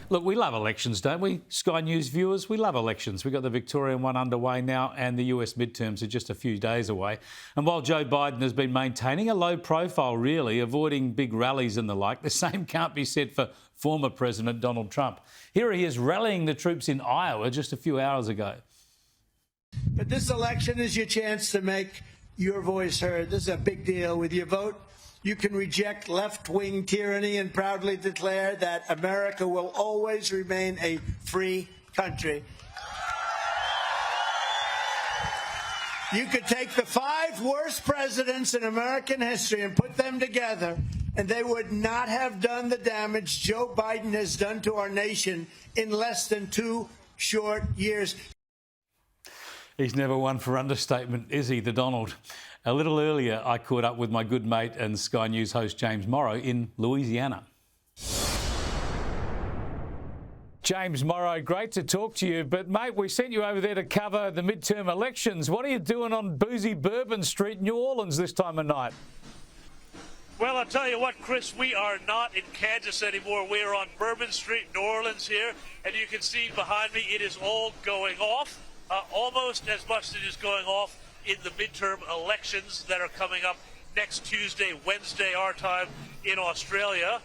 Look, we love elections, don't we? Sky News viewers, we love elections. We've got the Victorian one underway now and the US midterms are just a few days away. And while Joe Biden has been maintaining a low profile, really, avoiding big rallies and the like, the same can't be said for former President Donald Trump. Here he is rallying the troops in Iowa just a few hours ago. But this election is your chance to make your voice heard. This is a big deal. With your vote, you can reject left-wing tyranny and proudly declare that America will always remain a free country. You could take the 5 worst presidents in American history and put them together, and they would not have done the damage Joe Biden has done to our nation in less than 2 short years. He's never one for understatement, is he, the Donald? A little earlier, I caught up with my good mate and Sky News host James Morrow in Louisiana. James Morrow, great to talk to you. But, mate, we sent you over there to cover the midterm elections. What are you doing on boozy Bourbon Street, New Orleans, this time of night? Well, I'll tell you what, Chris, we are not in Kansas anymore. We are on Bourbon Street, New Orleans here. And you can see behind me, it is all going off. Almost as much as it is going off in the midterm elections that are coming up next Tuesday, Wednesday, our time in Australia.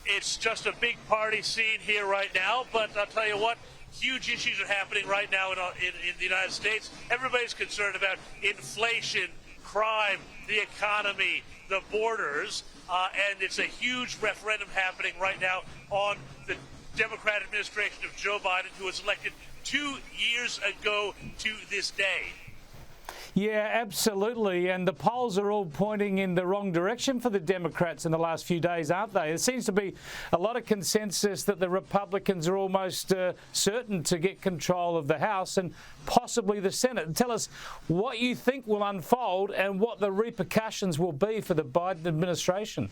It's just a big party scene here right now, but I'll tell you what, huge issues are happening right now in the United States. Everybody's concerned about inflation, crime, the economy, the borders, and it's a huge referendum happening right now on the Democrat administration of Joe Biden, who was elected 2 years ago to this day. Yeah, absolutely. And the polls are all pointing in the wrong direction for the Democrats in the last few days, aren't they? There seems to be a lot of consensus that the Republicans are almost certain to get control of the House and possibly the Senate. Tell us what you think will unfold and what the repercussions will be for the Biden administration.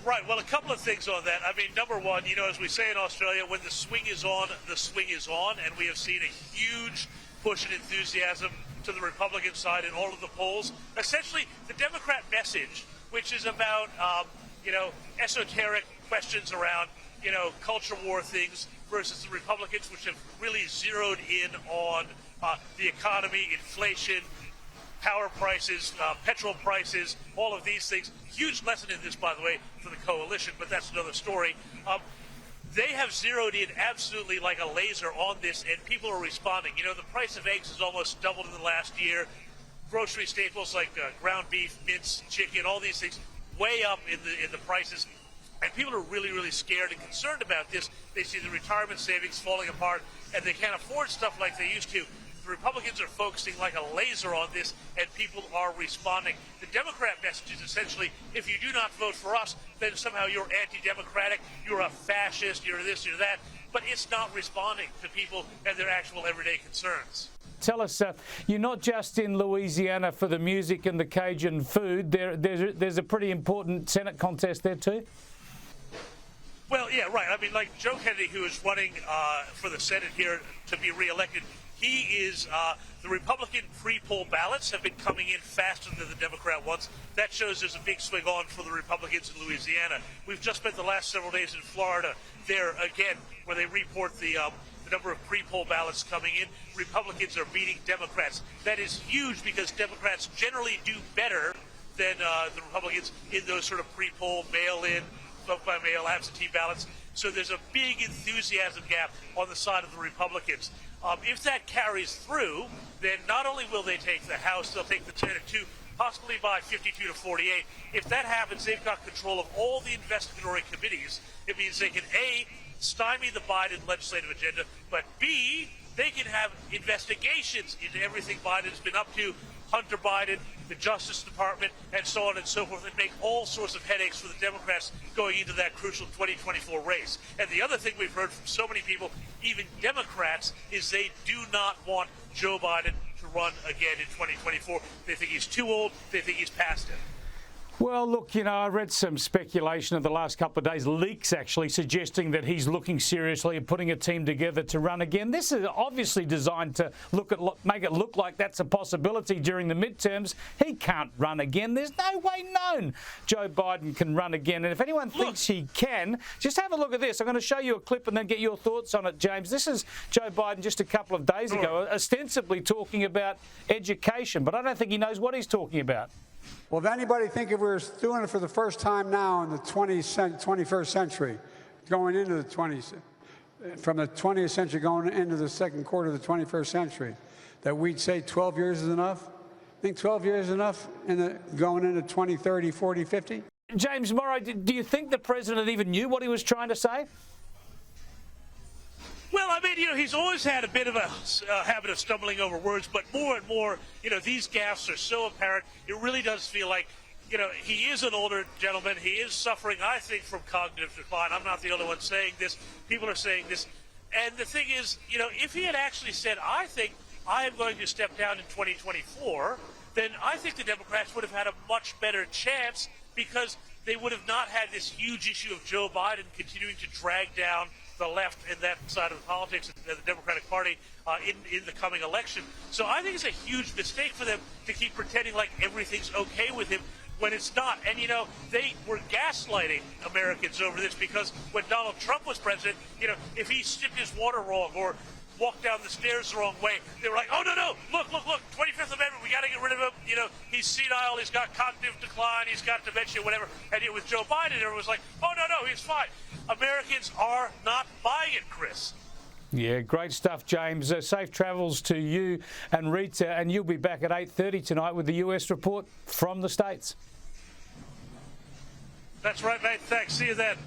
Right. Well, a couple of things on that. I mean, number one, you know, as we say in Australia, when the swing is on, the swing is on. And we have seen a huge push and enthusiasm to the Republican side in all of the polls. Essentially, the Democrat message, which is about, esoteric questions around, culture war things versus the Republicans, which have really zeroed in on the economy, inflation, power prices, petrol prices, all of these things. Huge lesson in this, by the way, for the coalition, but that's another story. They have zeroed in absolutely like a laser on this, and people are responding. You know, the price of eggs has almost doubled in the last year. Grocery staples like ground beef, mince, chicken, all these things way up in the prices. And people are really, really scared and concerned about this. They see the retirement savings falling apart, and they can't afford stuff like they used to. The Republicans are focusing like a laser on this, and people are responding. The Democrat message is essentially, if you do not vote for us, then somehow you're anti-democratic, you're a fascist, you're this, you're that. But it's not responding to people and their actual everyday concerns. Tell us, you're not just in Louisiana for the music and the Cajun food. There's a pretty important Senate contest there too? Well, yeah, right. I mean, like Joe Kennedy, who is running for the Senate here to be reelected, he is, the Republican pre-poll ballots have been coming in faster than the Democrat ones. That shows there's a big swing on for the Republicans in Louisiana. We've just spent the last several days in Florida there again, where they report the number of pre-poll ballots coming in. Republicans are beating Democrats. That is huge because Democrats generally do better than the Republicans in those sort of pre-poll, mail-in, vote-by-mail, absentee ballots. So there's a big enthusiasm gap on the side of the Republicans. If that carries through, then not only will they take the House, they'll take the Senate too, possibly by 52 to 48. If that happens, they've got control of all the investigatory committees. It means they can, A, stymie the Biden legislative agenda, but B, they can have investigations into everything Biden's been up to, Hunter Biden, the Justice Department, and so on and so forth, and make all sorts of headaches for the Democrats going into that crucial 2024 race. And the other thing we've heard from so many people, even Democrats, is they do not want Joe Biden to run again in 2024. They think he's too old. They think he's past it. Well, look, you know, I read some speculation of the last couple of days, leaks actually, suggesting that he's looking seriously at putting a team together to run again. This is obviously designed to make it look like that's a possibility during the midterms. He can't run again. There's no way known Joe Biden can run again. And if anyone thinks he can, just have a look at this. I'm going to show you a clip and then get your thoughts on it, James. This is Joe Biden just a couple of days ago, ostensibly talking about education, but I don't think he knows what he's talking about. Well, if anybody think if we're doing it for the first time now in the 21st century, going into the 20th, from the 20th century going into the second quarter of the 21st century, that we'd say 12 years is enough? Think 12 years is enough going into 20, 30, 40, 50? James Morrow, do you think the president even knew what he was trying to say? Well, I mean, you know, he's always had a bit of a habit of stumbling over words, but more and more, you know, these gaffes are so apparent. It really does feel like, you know, he is an older gentleman. He is suffering, I think, from cognitive decline. I'm not the only one saying this. People are saying this. And the thing is, you know, if he had actually said, I think I am going to step down in 2024, then I think the Democrats would have had a much better chance because they would have not had this huge issue of Joe Biden continuing to drag down the left and that side of politics, the Democratic Party, in the coming election. So I think it's a huge mistake for them to keep pretending like everything's okay with him when it's not. And, you know, they were gaslighting Americans over this because when Donald Trump was president, you know, if he sipped his water wrong or walked down the stairs the wrong way, they were like, oh, no, look, 25th Amendment, we got to get rid of him. You know, he's senile, he's got cognitive decline, he's got dementia, whatever. And yet with Joe Biden, everyone was like, oh, no, he's fine. Americans are not buying it, Chris. Yeah, great stuff, James. Safe travels to you and Rita, and you'll be back at 8:30 tonight with the US report from the States. That's right, mate. Thanks. See you then.